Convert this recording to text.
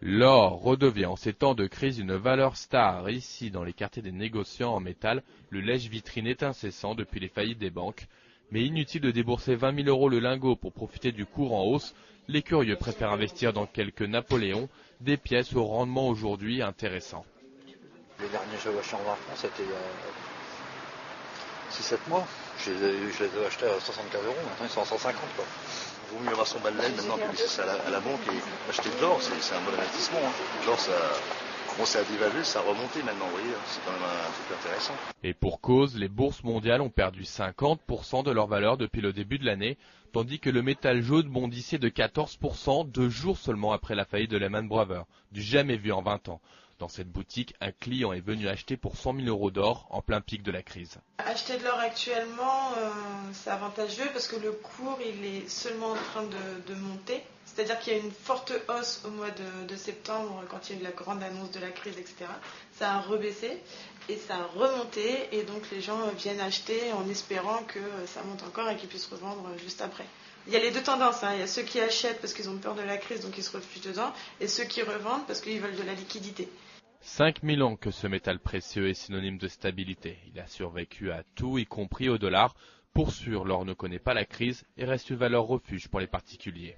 L'or redevient en ces temps de crise une valeur star. Ici, dans les quartiers des négociants en métal, le lèche-vitrine est incessant depuis les faillites des banques. Mais inutile de débourser 20 000 € le lingot pour profiter du cours en hausse. Les curieux préfèrent investir dans quelques Napoléons, des pièces au rendement aujourd'hui intéressant. Les derniers jeux achetés en France, c'était il y a 6-7 mois. Je les ai achetés à 75 €, maintenant ils sont à 150 quoi. Il vaut mieux avoir son bas de laine maintenant que laisser ça à la banque et acheter de l'or, c'est un bon investissement. L'or, ça commence à dévaluer, ça a remonté maintenant, vous voyez, c'est quand même un truc intéressant. Et pour cause, les bourses mondiales ont perdu 50% de leur valeur depuis le début de l'année, tandis que le métal jaune bondissait de 14% 2 jours seulement après la faillite de Lehman Brothers, du jamais vu en 20 ans. Dans cette boutique, un client est venu acheter pour 100 000 € d'or en plein pic de la crise. Acheter de l'or actuellement, c'est avantageux parce que le cours il est seulement en train de monter. C'est-à-dire qu'il y a une forte hausse au mois de septembre quand il y a eu la grande annonce de la crise, etc. Ça a rebaissé et ça a remonté et donc les gens viennent acheter en espérant que ça monte encore et qu'ils puissent revendre juste après. Il y a les deux tendances, il y a ceux qui achètent parce qu'ils ont peur de la crise donc ils se refugent dedans et ceux qui revendent parce qu'ils veulent de la liquidité. 5000 ans que ce métal précieux est synonyme de stabilité. Il a survécu à tout, y compris au dollar. Pour sûr, l'or ne connaît pas la crise et reste une valeur refuge pour les particuliers.